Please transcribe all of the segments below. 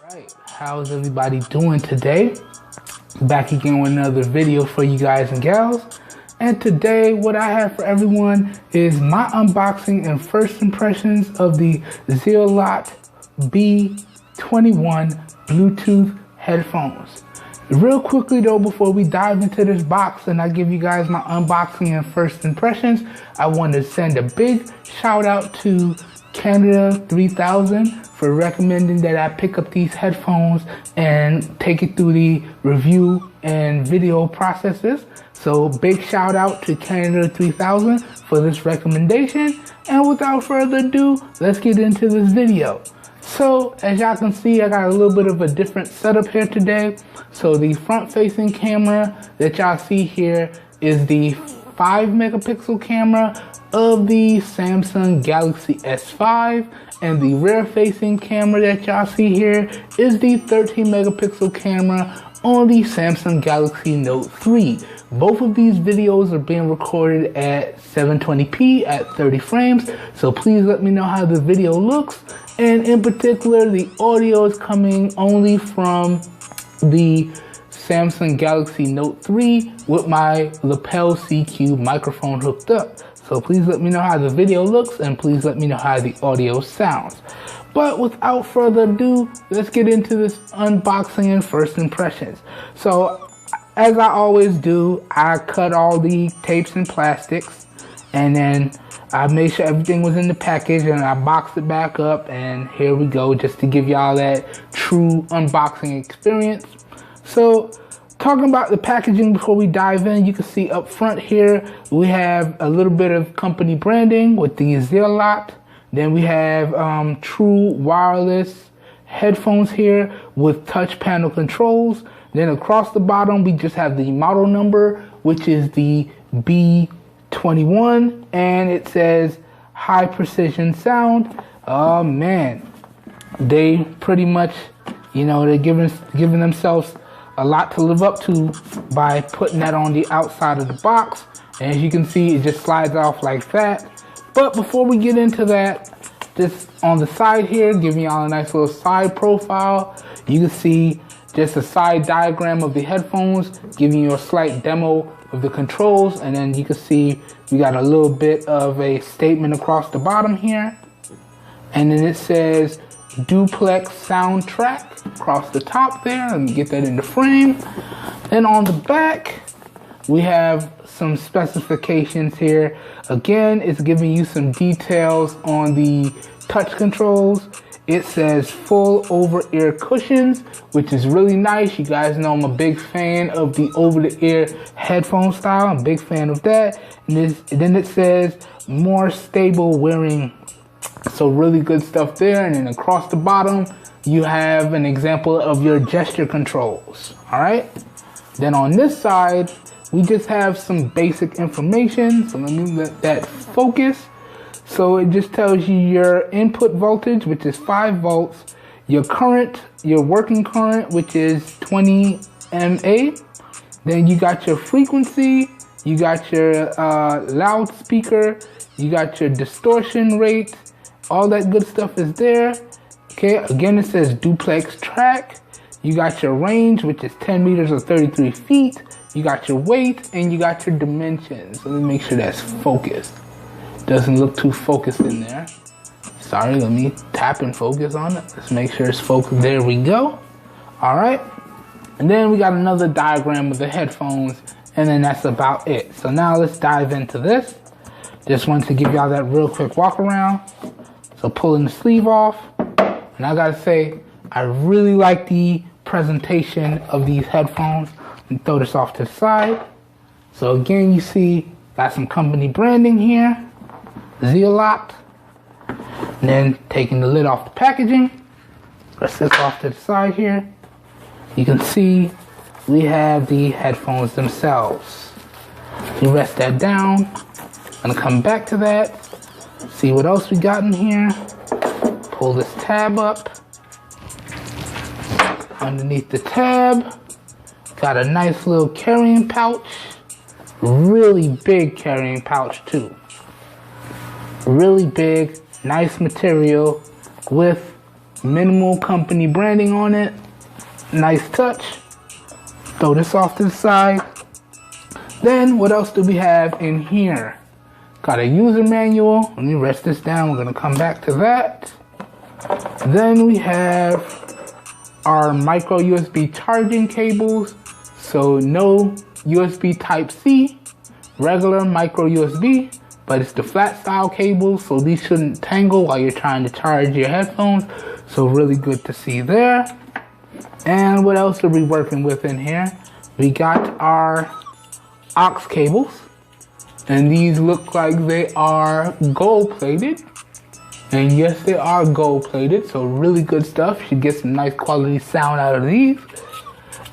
Alright, how's everybody doing today? Back again with another video for you guys and gals. And today what I have for everyone is my unboxing and first impressions of the Zealot B21 Bluetooth headphones. Real quickly though, before we dive into this box and I give you guys my unboxing and first impressions, I want to send a big shout out to Canada 3000 for recommending that I pick up these headphones and take it through the review and video processes. So big shout out to Canada 3000 for this recommendation. And without further ado, let's get into this video. So as y'all can see, I got a little bit of a different setup here today. So the front facing camera that y'all see here is the 5 megapixel camera of the Samsung Galaxy S5, and the rear facing camera that y'all see here is the 13 megapixel camera on the Samsung Galaxy Note 3. Both of these videos are being recorded at 720p at 30 frames, so please let me know how the video looks. And in particular, the audio is coming only from the Samsung Galaxy Note 3 with my lapel CQ microphone hooked up. So please let me know how the video looks and please let me know how the audio sounds. But without further ado, let's get into this unboxing and first impressions. So as I always do, I cut all the tapes and plastics, and then I made sure everything was in the package and I boxed it back up, and here we go, just to give y'all that true unboxing experience. So talking about the packaging before we dive in, you can see up front here we have a little bit of company branding with the Zealot. Then we have true wireless headphones here with touch panel controls. Then across the bottom we just have the model number, which is the B21, and it says high precision sound. Oh man, they pretty much, you know, they're giving themselves a lot to live up to by putting that on the outside of the box. And as you can see, it just slides off like that. But before we get into that, just on the side here, giving y'all a nice little side profile, you can see just a side diagram of the headphones, giving you a slight demo of the controls. And then you can see we got a little bit of a statement across the bottom here. And then it says duplex soundtrack across the top there. Let me get that in the frame. Then on the back, we have some specifications here. Again, it's giving you some details on the touch controls. It says full over-ear cushions, which is really nice. You guys know I'm a big fan of the over-the-ear headphone style. I'm a big fan of that. And then it says more stable wearing. So really good stuff there. And then across the bottom, you have an example of your gesture controls. All right. Then on this side, we just have some basic information. So let me let that focus. So it just tells you your input voltage, which is 5 volts, your current, your working current, which is 20 mA. Then you got your frequency, you got your loudspeaker, you got your distortion rate, all that good stuff is there. Okay, again, it says duplex track. You got your range, which is 10 meters or 33 feet. You got your weight and you got your dimensions. Let me make sure that's focused. Doesn't look too focused in there. Sorry, let me tap and focus on it. Let's make sure it's focused. There we go. All right. And then we got another diagram of the headphones, and then that's about it. So now let's dive into this. Just wanted to give y'all that real quick walk around. So pulling the sleeve off, and I gotta say, I really like the presentation of these headphones. Let me throw this off to the side. So again, you see, got some company branding here, Zealot. And then taking the lid off the packaging, rest this off to the side here. You can see we have the headphones themselves. You rest that down. I'm gonna come back to that. See what else we got in here. Pull this tab up. Underneath the tab, got a nice little carrying pouch. Really big carrying pouch too. Really big, nice material with Minimal company branding on it. Nice touch. Throw this off to the side. Then what else do we have in here? Got a user manual. Let me rest this down. We're going to come back to that. Then we have our micro USB charging cables. So no USB type C, regular micro USB, but it's the flat style cables, so these shouldn't tangle while you're trying to charge your headphones. So really good to see there. And what else are we working with in here? We got our aux cables, and these look like they are gold plated. And yes, they are gold plated, so really good stuff. Should get some nice quality sound out of these.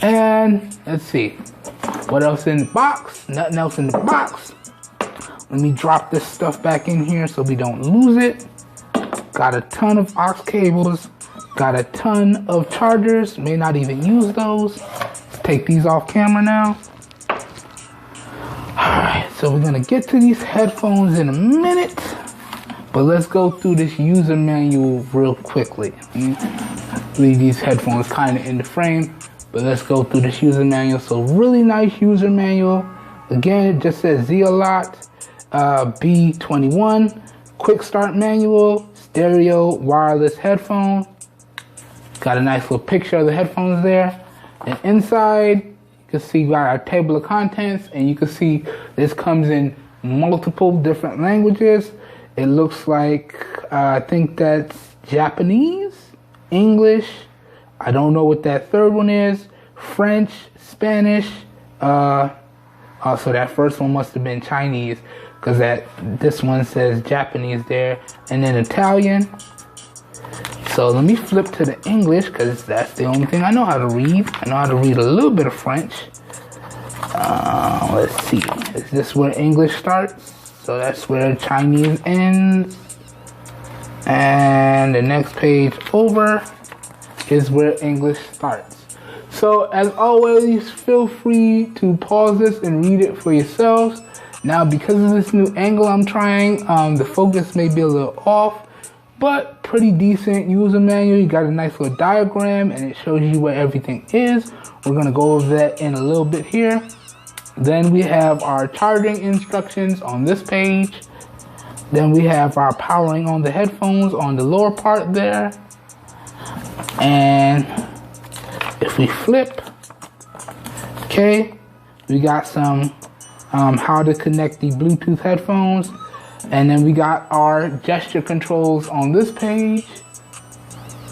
And let's see, what else in the box? Nothing else in the box. Let me drop this stuff back in here so we don't lose it. Got a ton of aux cables. Got a ton of chargers. May not even use those. Let's take these off camera now. Alright, so we're gonna get to these headphones in a minute. But let's go through this user manual real quickly. Leave these headphones kind of in the frame. But let's go through this user manual. So really nice user manual. Again, it just says Zealot B21. Quick start manual. Stereo wireless headphone. Got a nice little picture of the headphones there. And inside, you can see we got our table of contents. And you can see this comes in multiple different languages. It looks like, I think that's Japanese, English. I don't know what that third one is. French, Spanish. So that first one must have been Chinese, because this one says Japanese there. And then Italian. So let me flip to the English, because that's the only thing I know how to read. I know how to read a little bit of French. Let's see. Is this where English starts? So that's where Chinese ends. And the next page over is where English starts. So as always, feel free to pause this and read it for yourselves. Now, because of this new angle I'm trying, the focus may be a little off, but pretty decent user manual. You got a nice little diagram and it shows you where everything is. We're gonna go over that in a little bit here. Then we have our charging instructions on this page. Then we have our powering on the headphones on the lower part there. And if we flip, okay, we got some how to connect the Bluetooth headphones. And then we got our gesture controls on this page.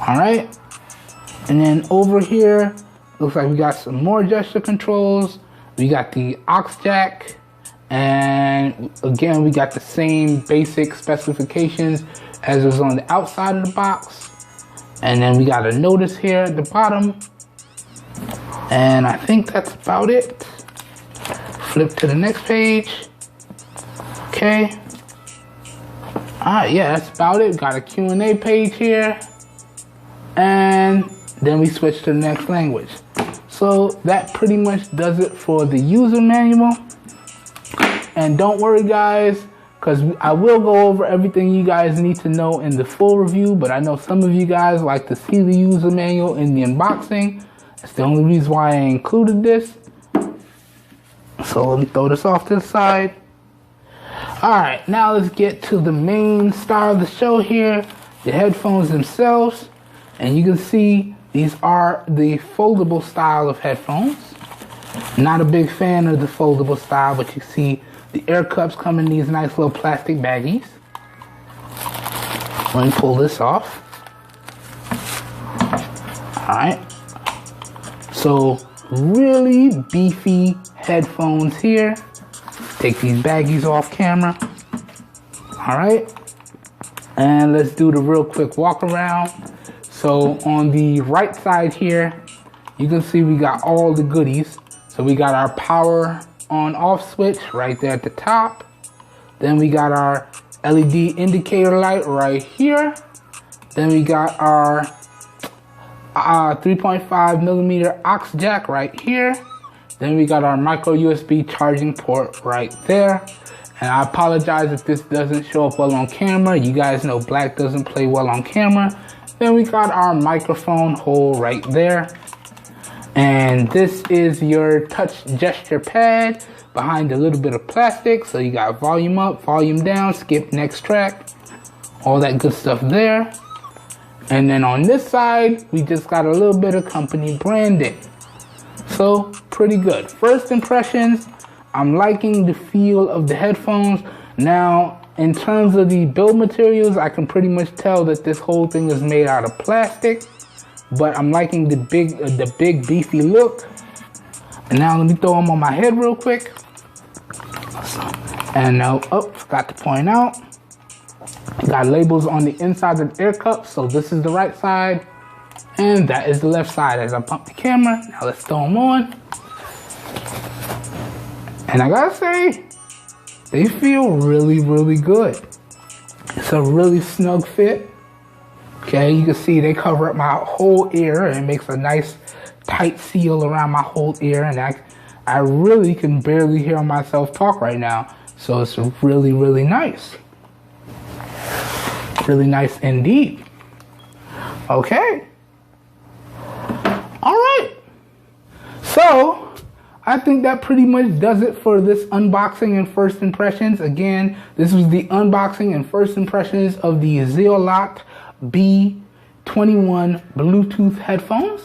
All right. And then over here, looks like we got some more gesture controls. We got the aux jack, and again, we got the same basic specifications as was on the outside of the box. And then we got a notice here at the bottom. And I think that's about it. Flip to the next page. Okay. Yeah, that's about it. Got a Q&A page here. And then we switch to the next language. So that pretty much does it for the user manual. And don't worry guys, because I will go over everything you guys need to know in the full review, but I know some of you guys like to see the user manual in the unboxing. That's the only reason why I included this. So let me throw this off to the side. Alright, now let's get to the main star of the show here, the headphones themselves. And you can see these are the foldable style of headphones. Not a big fan of the foldable style, but you see the air cups come in these nice little plastic baggies. Let me pull this off. Alright. So really beefy headphones here. Take these baggies off camera. Alright. And let's do the real quick walk around. So on the right side here, you can see we got all the goodies. So we got our power on off switch right there at the top. Then we got our LED indicator light right here. Then we got our 3.5 millimeter aux jack right here. Then we got our micro USB charging port right there. And I apologize if this doesn't show up well on camera. You guys know black doesn't play well on camera. Then we got our microphone hole right there. And this is your touch gesture pad behind a little bit of plastic. So you got volume up, volume down, skip next track, all that good stuff there. And then on this side, we just got a little bit of company branding. So pretty good. First impressions, I'm liking the feel of the headphones. Now, in terms of the build materials, I can pretty much tell that this whole thing is made out of plastic, but I'm liking the big beefy look. And now let me throw them on my head real quick. And now, forgot to point out, got labels on the inside of the ear cups. So this is the right side, and that is the left side. As I pump the camera, now let's throw them on. And I gotta say, they feel really, really good. It's a really snug fit. Okay, you can see they cover up my whole ear and it makes a nice tight seal around my whole ear. And I really can barely hear myself talk right now. So it's really, really nice. Really nice indeed. Okay. All right. So I think that pretty much does it for this unboxing and first impressions. Again, this was the unboxing and first impressions of the Zealot B21 Bluetooth headphones.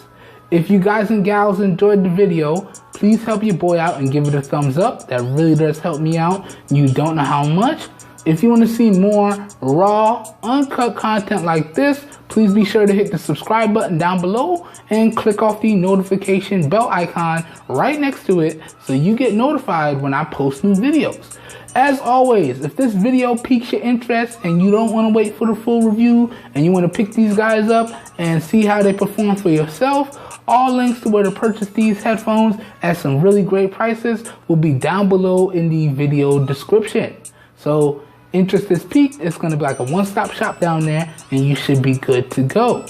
If you guys and gals enjoyed the video, please help your boy out and give it a thumbs up. That really does help me out. You don't know how much. If you want to see more raw, uncut content like this, please be sure to hit the subscribe button down below and click off the notification bell icon right next to it so you get notified when I post new videos. As always, if this video piques your interest and you don't want to wait for the full review and you want to pick these guys up and see how they perform for yourself, all links to where to purchase these headphones at some really great prices will be down below in the video description. So interest is piqued, it's going to be like a one-stop shop down there and you should be good to go.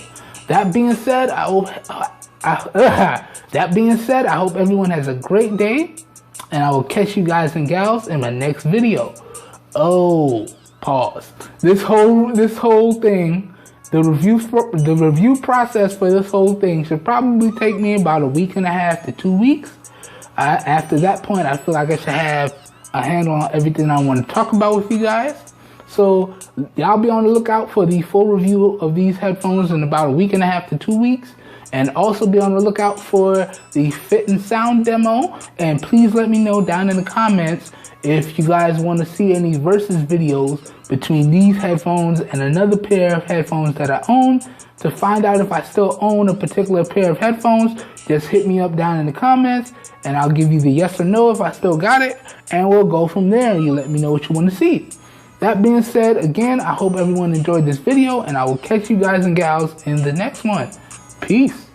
That being said, I hope everyone has a great day, and I will catch you guys and gals in my next video. Oh, pause. This whole thing, the review process for this whole thing should probably take me about a week and a half to 2 weeks. After that point, I feel like I should have a handle on everything I want to talk about with you guys. So y'all be on the lookout for the full review of these headphones in about a week and a half to 2 weeks. And also be on the lookout for the fit and sound demo. And please let me know down in the comments if you guys want to see any versus videos between these headphones and another pair of headphones that I own. To find out if I still own a particular pair of headphones, just hit me up down in the comments and I'll give you the yes or no if I still got it, and we'll go from there and you let me know what you want to see. That being said, again, I hope everyone enjoyed this video and I will catch you guys and gals in the next one. Peace.